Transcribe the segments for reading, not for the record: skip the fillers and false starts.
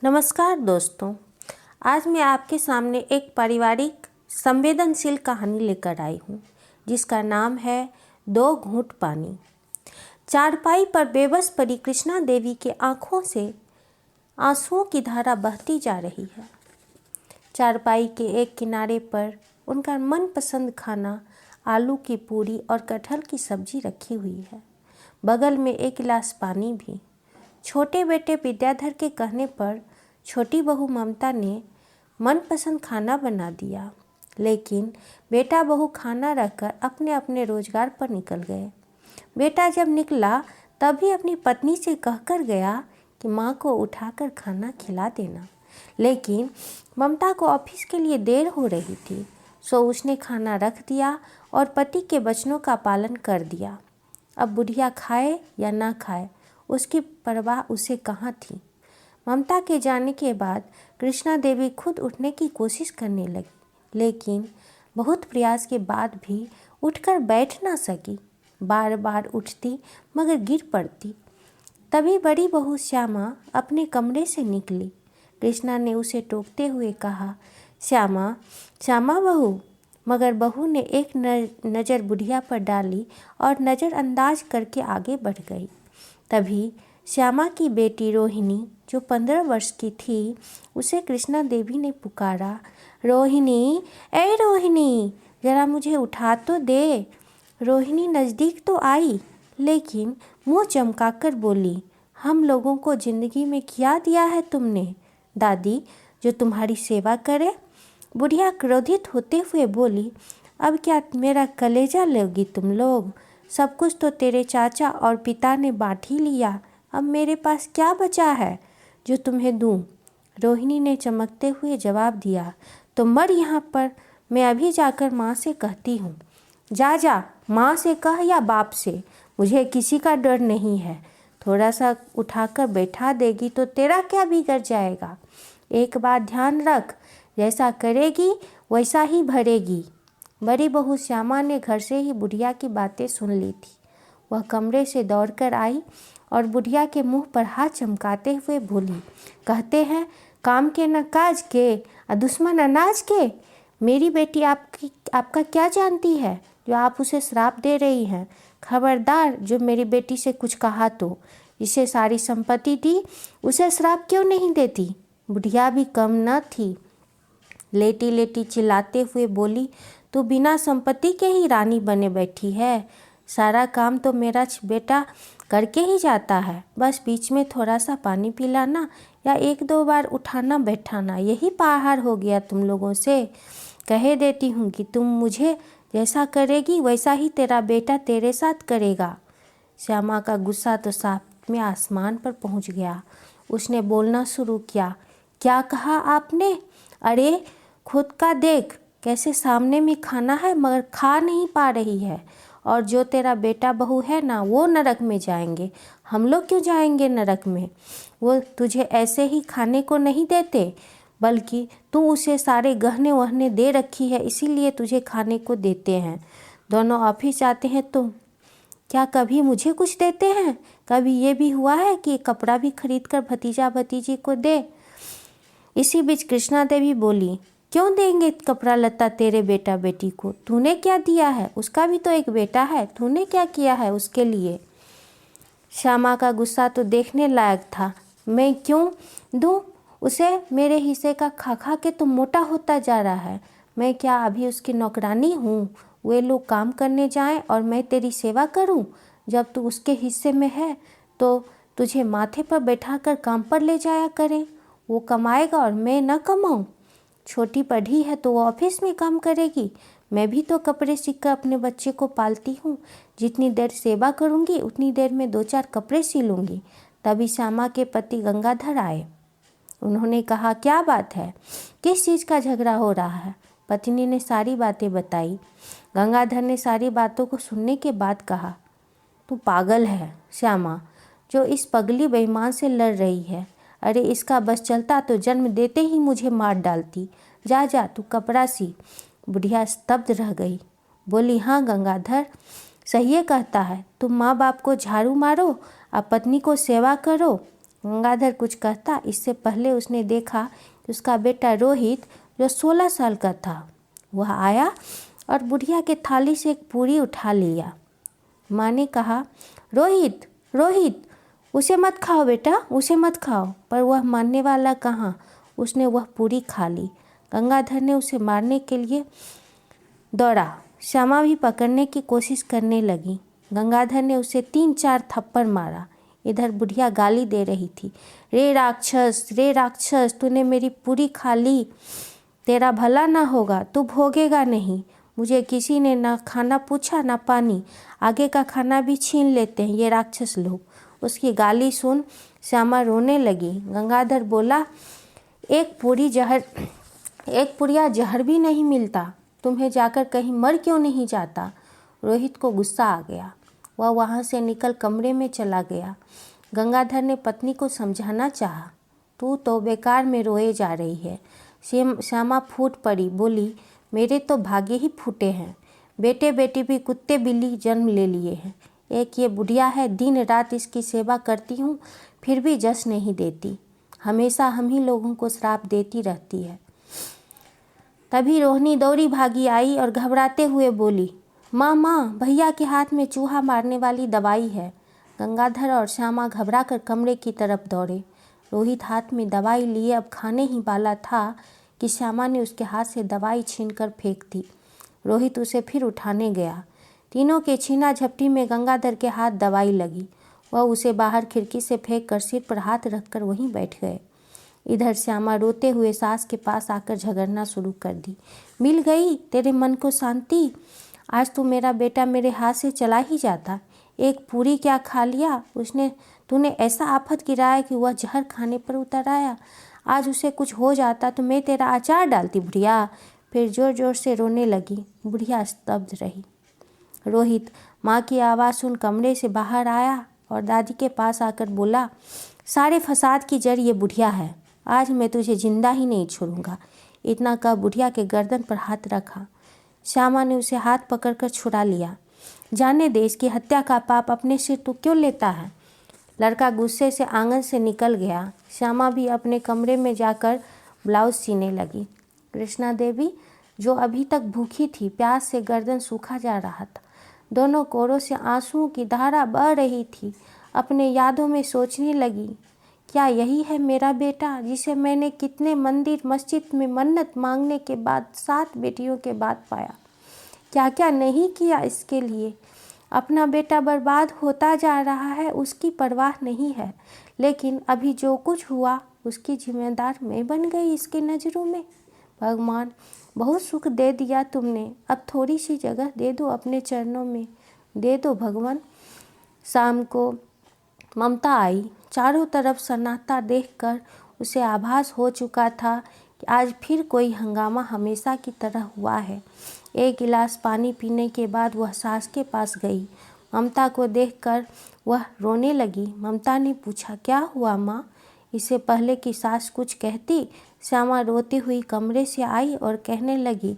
नमस्कार दोस्तों, आज मैं आपके सामने एक पारिवारिक संवेदनशील कहानी लेकर आई हूँ जिसका नाम है दो घूंट पानी। चारपाई पर बेबस पड़ी कृष्णा देवी के आँखों से आंसुओं की धारा बहती जा रही है। चारपाई के एक किनारे पर उनका मनपसंद खाना आलू की पूरी और कटहल की सब्जी रखी हुई है। बगल में एक गिलास पानी भी। छोटे बेटे विद्याधर के कहने पर छोटी बहू ममता ने मनपसंद खाना बना दिया, लेकिन बेटा बहू खाना रखकर अपने अपने रोजगार पर निकल गए। बेटा जब निकला तभी अपनी पत्नी से कहकर गया कि माँ को उठाकर खाना खिला देना, लेकिन ममता को ऑफिस के लिए देर हो रही थी, सो उसने खाना रख दिया और पति के वचनों का पालन कर दिया। अब बुढ़िया खाए या ना खाए उसकी परवाह उसे कहाँ थी। ममता के जाने के बाद कृष्णा देवी खुद उठने की कोशिश करने लगी, लेकिन बहुत प्रयास के बाद भी उठकर बैठ ना सकी। बार बार उठती मगर गिर पड़ती। तभी बड़ी बहू श्यामा अपने कमरे से निकली। कृष्णा ने उसे टोकते हुए कहा, श्यामा श्यामा बहू। मगर बहू ने एक नज़र बुढ़िया पर डाली और नज़रअंदाज करके आगे बढ़ गई। तभी श्यामा की बेटी रोहिणी, जो 15 वर्ष की थी, उसे कृष्णा देवी ने पुकारा, रोहिणी, ए रोहिणी, जरा मुझे उठा तो दे। रोहिणी नज़दीक तो आई, लेकिन मुंह चमकाकर बोली, हम लोगों को ज़िंदगी में क्या दिया है तुमने, दादी, जो तुम्हारी सेवा करे। बुढ़िया क्रोधित होते हुए बोली, अब क्या मेरा कलेजा लोगी तुम लोग? सब कुछ तो तेरे चाचा और पिता ने बांट ही लिया, अब मेरे पास क्या बचा है जो तुम्हें दूं? रोहिणी ने चमकते हुए जवाब दिया, तो मर यहाँ पर, मैं अभी जाकर माँ से कहती हूँ। जा जा, माँ से कह या बाप से, मुझे किसी का डर नहीं है। थोड़ा सा उठाकर बैठा देगी तो तेरा क्या बिगड़ जाएगा। एक बात ध्यान रख, जैसा करेगी वैसा ही भरेगी। बड़ी बहू श्यामा ने घर से ही बुढ़िया की बातें सुन ली थी। वह कमरे से दौड़कर आई और बुढ़िया के मुंह पर हाथ चमकाते हुए बोली, कहते हैं काम के न काज के, दुश्मन अनाज के। मेरी बेटी आपका क्या जानती है जो आप उसे श्राप दे रही हैं? खबरदार, जो मेरी बेटी से कुछ कहा तो जिसे सारी संपत्ति दी उसे श्राप क्यों नहीं देती? बुढ़िया भी कम न थी, लेटी लेटी चिल्लाते हुए बोली, तू बिना संपत्ति के ही रानी बने बैठी है। सारा काम तो मेरा बेटा करके ही जाता है, बस बीच में थोड़ा सा पानी पिलाना या एक दो बार उठाना बैठाना, यही पाहार हो गया तुम लोगों से। कह देती हूँ कि तुम मुझे जैसा करेगी वैसा ही तेरा बेटा तेरे साथ करेगा। श्यामा का गुस्सा तो साथ में आसमान पर पहुँच गया। उसने बोलना शुरू किया, क्या कहा आपने? अरे खुद का देख, कैसे सामने में खाना है मगर खा नहीं पा रही है। और जो तेरा बेटा बहू है ना, वो नरक में जाएंगे, हम लोग क्यों जाएंगे नरक में? वो तुझे ऐसे ही खाने को नहीं देते, बल्कि तू उसे सारे गहने वहने दे रखी है, इसीलिए तुझे खाने को देते हैं। दोनों ऑफिस जाते हैं तो क्या कभी मुझे कुछ देते हैं? कभी ये भी हुआ है कि कपड़ा भी खरीद कर भतीजा भतीजी को दे? इसी बीच कृष्णा देवी बोली, क्यों देंगे कपड़ा लत्ता तेरे बेटा बेटी को? तूने क्या दिया है? उसका भी तो एक बेटा है, तूने क्या किया है उसके लिए? श्यामा का गुस्सा तो देखने लायक था। मैं क्यों दूं उसे? मेरे हिस्से का खा खा के तो मोटा होता जा रहा है। मैं क्या अभी उसकी नौकरानी हूँ? वे लोग काम करने जाएं और मैं तेरी सेवा करूँ? जब तू उसके हिस्से में है तो तुझे माथे पर बैठा कर काम पर ले जाया करें। वो कमाएगा और मैं न कमाऊँ? छोटी पढ़ी है तो वो ऑफिस में काम करेगी, मैं भी तो कपड़े सीकर अपने बच्चे को पालती हूँ। जितनी देर सेवा करूँगी उतनी देर में 2-4 कपड़े सिलूँगी। तभी श्यामा के पति गंगाधर आए। उन्होंने कहा, क्या बात है, किस चीज़ का झगड़ा हो रहा है? पत्नी ने सारी बातें बताई। गंगाधर ने सारी बातों को सुनने के बाद कहा, तू पागल है श्यामा, जो इस पगली बेईमान से लड़ रही है। अरे इसका बस चलता तो जन्म देते ही मुझे मार डालती। जा जा, तू कपड़ा सी। बुढ़िया स्तब्ध रह गई, बोली, हाँ गंगाधर सही कहता है, तुम माँ बाप को झाड़ू मारो और पत्नी को सेवा करो। गंगाधर कुछ कहता इससे पहले उसने देखा कि उसका बेटा रोहित जो 16 साल का था वह आया और बुढ़िया के थाली से एक पूरी उठा लिया। माँ ने कहा, रोहित रोहित उसे मत खाओ बेटा, उसे मत खाओ। पर वह मानने वाला कहाँ, उसने वह पूरी खा ली। गंगाधर ने उसे मारने के लिए दौड़ा। श्यामा भी पकड़ने की कोशिश करने लगी। गंगाधर ने उसे 3-4 थप्पड़ मारा। इधर बुढ़िया गाली दे रही थी, रे राक्षस, तूने मेरी पूरी खा ली, तेरा भला ना होगा, तू भोगेगा नहीं। मुझे किसी ने ना खाना पूछा ना पानी, आगे का खाना भी छीन लेते हैं ये राक्षस लोग। उसकी गाली सुन श्यामा रोने लगी। गंगाधर बोला, एक पुड़िया जहर भी नहीं मिलता, तुम्हें जाकर कहीं मर क्यों नहीं जाता। रोहित को गुस्सा आ गया। वह वहाँ से निकल कमरे में चला गया। गंगाधर ने पत्नी को समझाना चाहा, तू तो बेकार में रोए जा रही है। श्यामा फूट पड़ी, बोली, मेरे तो भाग्य ही फूटे हैं, बेटे बेटी भी कुत्ते बिल्ली जन्म ले लिए हैं। एक ये बुढ़िया है, दिन रात इसकी सेवा करती हूँ फिर भी जस नहीं देती, हमेशा हम ही लोगों को श्राप देती रहती है। तभी रोहिणी दौड़ी भागी आई और घबराते हुए बोली, माँ, भैया के हाथ में चूहा मारने वाली दवाई है। गंगाधर और श्यामा घबराकर कमरे की तरफ दौड़े। रोहित हाथ में दवाई लिए अब खाने ही वाला था कि श्यामा ने उसके हाथ से दवाई छीनकर फेंक दी। रोहित उसे फिर उठाने गया। तीनों के छीना झपटी में गंगाधर के हाथ दवाई लगी। वह उसे बाहर खिड़की से फेंक कर सिर पर हाथ रखकर वहीं बैठ गए। इधर श्यामा रोते हुए सास के पास आकर झगड़ना शुरू कर दी। मिल गई तेरे मन को शांति, आज तो मेरा बेटा मेरे हाथ से चला ही जाता। एक पूरी क्या खा लिया तूने ऐसा आफत गिराया कि वह जहर खाने पर उतर आया। आज उसे कुछ हो जाता तो मैं तेरा अचार डालती बुढ़िया। फिर जोर जोर से रोने लगी। बुढ़िया स्तब्ध रही। रोहित माँ की आवाज़ सुन कमरे से बाहर आया और दादी के पास आकर बोला, सारे फसाद की जड़ ये बुढ़िया है, आज मैं तुझे जिंदा ही नहीं छोड़ूंगा। इतना कह बुढ़िया के गर्दन पर हाथ रखा। श्यामा ने उसे हाथ पकड़कर छुड़ा लिया। जाने दे, इसकी हत्या का पाप अपने सिर तू क्यों लेता है। लड़का गुस्से से आंगन से निकल गया। श्यामा भी अपने कमरे में जाकर ब्लाउज सीने लगी। कृष्णा देवी जो अभी तक भूखी थी, प्यास से गर्दन सूखा जा रहा था। दोनों कोरों से आंसुओं की धारा बह रही थी। अपने यादों में सोचने लगी, क्या यही है मेरा बेटा जिसे मैंने कितने मंदिर मस्जिद में मन्नत मांगने के बाद 7 बेटियों के बाद पाया। क्या क्या नहीं किया इसके लिए। अपना बेटा बर्बाद होता जा रहा है, उसकी परवाह नहीं है, लेकिन अभी जो कुछ हुआ उसकी जिम्मेदार मैं बन गई इसकी नज़रों में। भगवान, बहुत सुख दे दिया तुमने, अब थोड़ी सी जगह दे दो अपने चरणों में, दे दो भगवान। शाम को ममता आई। चारों तरफ सन्नाटा देखकर उसे आभास हो चुका था कि आज फिर कोई हंगामा हमेशा की तरह हुआ है। एक गिलास पानी पीने के बाद वह सास के पास गई। ममता को देखकर वह रोने लगी। ममता ने पूछा, क्या हुआ माँ। इससे पहले कि सास कुछ कहती, श्यामा रोती हुई कमरे से आई और कहने लगी,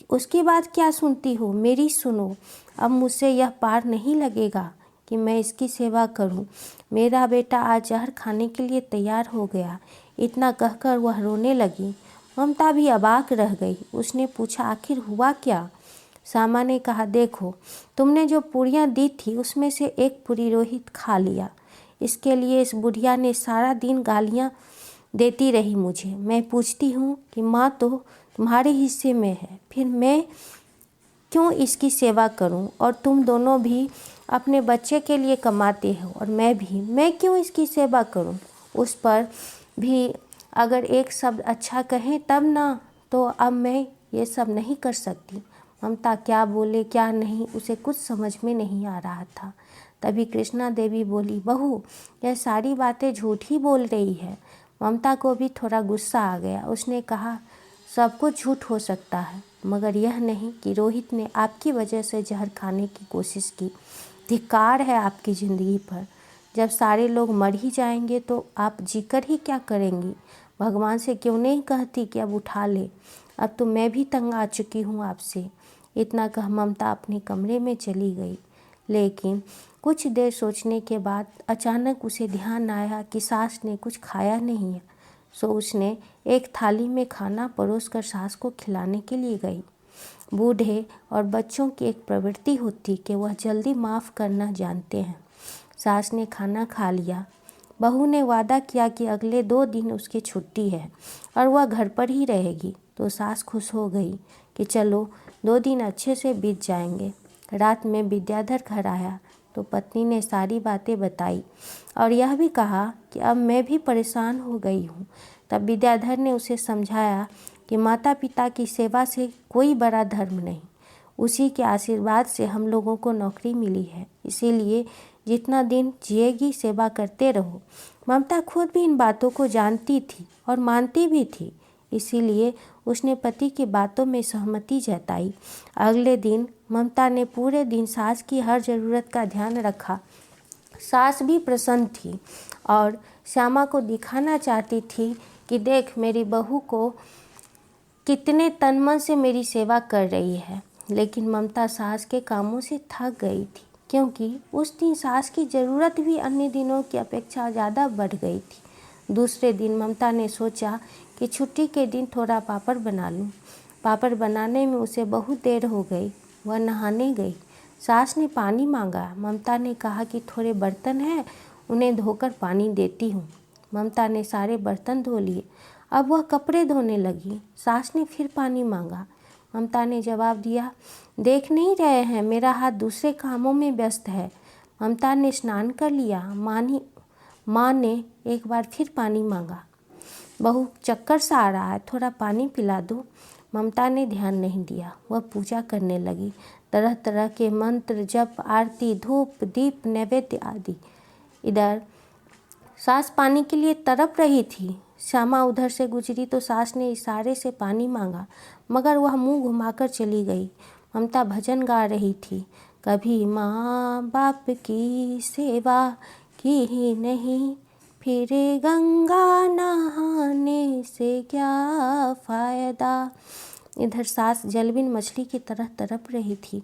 उसकी बात क्या सुनती हो, मेरी सुनो। अब मुझसे यह पार नहीं लगेगा कि मैं इसकी सेवा करूं। मेरा बेटा आज जहर खाने के लिए तैयार हो गया। इतना कहकर वह रोने लगी। ममता भी अबाक रह गई। उसने पूछा, आखिर हुआ क्या। श्यामा ने कहा, देखो तुमने जो पूरियां दी थी उसमें से एक पूरी रोहित खा लिया। इसके लिए इस बुढ़िया ने सारा दिन गालियां देती रही मुझे। मैं पूछती हूँ कि माँ तो तुम्हारे हिस्से में है, फिर मैं क्यों इसकी सेवा करूं। और तुम दोनों भी अपने बच्चे के लिए कमाते हो और मैं क्यों इसकी सेवा करूं। उस पर भी अगर एक शब्द अच्छा कहें तब ना, तो अब मैं ये सब नहीं कर सकती। ममता क्या बोले क्या नहीं उसे कुछ समझ में नहीं आ रहा था। तभी कृष्णा देवी बोली, बहू यह सारी बातें झूठ ही बोल रही है। ममता को भी थोड़ा गुस्सा आ गया। उसने कहा, सब कुछ झूठ हो सकता है, मगर यह नहीं कि रोहित ने आपकी वजह से जहर खाने की कोशिश की। धिक्कार है आपकी ज़िंदगी पर। जब सारे लोग मर ही जाएंगे तो आप जीकर ही क्या करेंगी। भगवान से क्यों नहीं कहती कि अब उठा ले। अब तो मैं भी तंग आ चुकी हूँ आपसे। इतना कह ममता अपने कमरे में चली गई। लेकिन कुछ देर सोचने के बाद अचानक उसे ध्यान आया कि सास ने कुछ खाया नहीं है। सो उसने एक थाली में खाना परोसकर सास को खिलाने के लिए गई। बूढ़े और बच्चों की एक प्रवृत्ति होती कि वह जल्दी माफ़ करना जानते हैं। सास ने खाना खा लिया। बहू ने वादा किया कि अगले 2 दिन उसकी छुट्टी है और वह घर पर ही रहेगी। तो सास खुश हो गई कि चलो 2 दिन अच्छे से बीत जाएंगे। रात में विद्याधर घर आया तो पत्नी ने सारी बातें बताई और यह भी कहा कि अब मैं भी परेशान हो गई हूँ। तब विद्याधर ने उसे समझाया कि माता पिता की सेवा से कोई बड़ा धर्म नहीं, उसी के आशीर्वाद से हम लोगों को नौकरी मिली है, इसीलिए जितना दिन जिएगी सेवा करते रहो। ममता खुद भी इन बातों को जानती थी और मानती भी थी, इसीलिए उसने पति की बातों में सहमति जताई। अगले दिन ममता ने पूरे दिन सास की हर ज़रूरत का ध्यान रखा। सास भी प्रसन्न थी और श्यामा को दिखाना चाहती थी कि देख मेरी बहू को कितने तन मन से मेरी सेवा कर रही है। लेकिन ममता सास के कामों से थक गई थी, क्योंकि उस दिन सास की ज़रूरत भी अन्य दिनों की अपेक्षा ज़्यादा बढ़ गई थी। दूसरे दिन ममता ने सोचा कि छुट्टी के दिन थोड़ा पापड़ बना लूं। पापड़ बनाने में उसे बहुत देर हो गई। वह नहाने गई। सास ने पानी मांगा। ममता ने कहा कि थोड़े बर्तन हैं, उन्हें धोकर पानी देती हूँ। ममता ने सारे बर्तन धो लिए। अब वह कपड़े धोने लगी। सास ने फिर पानी मांगा। ममता ने जवाब दिया, देख नहीं रहे हैं मेरा हाथ दूसरे कामों में व्यस्त है। ममता ने स्नान कर लिया। माँ ने एक बार फिर पानी मांगा। बहू चक्कर सा आ रहा है, थोड़ा पानी पिला दो। ममता ने ध्यान नहीं दिया। वह पूजा करने लगी। तरह तरह के मंत्र, जप, आरती, धूप, दीप, नैवेद्य आदि। इधर सास पानी के लिए तड़प रही थी। श्यामा उधर से गुजरी तो सास ने इशारे से पानी मांगा, मगर वह मुंह घुमाकर चली गई। ममता भजन गा रही थी, कभी माँ बाप की सेवा की ही नहीं, फिर गंगा नहाने से क्या फ़ायदा। इधर सास जलबिन मछली की तरह तड़प रही थी।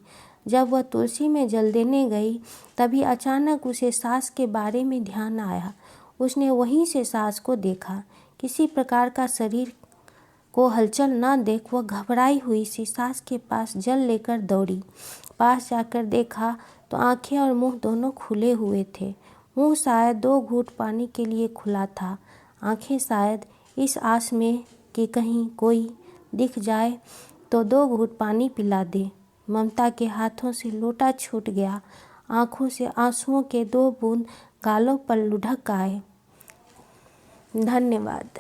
जब वह तुलसी में जल देने गई तभी अचानक उसे सास के बारे में ध्यान आया। उसने वहीं से सास को देखा। किसी प्रकार का शरीर को हलचल न देख वह घबराई हुई सी सास के पास जल लेकर दौड़ी। पास जाकर देखा तो आंखें और मुंह दोनों खुले हुए थे। मुंह शायद 2 घूंट पानी के लिए खुला था। आंखें शायद इस आस में कि कहीं कोई दिख जाए तो 2 घूंट पानी पिला दे। ममता के हाथों से लोटा छूट गया। आंखों से आंसुओं के 2 बूंद गालों पर लुढ़क आए। धन्यवाद।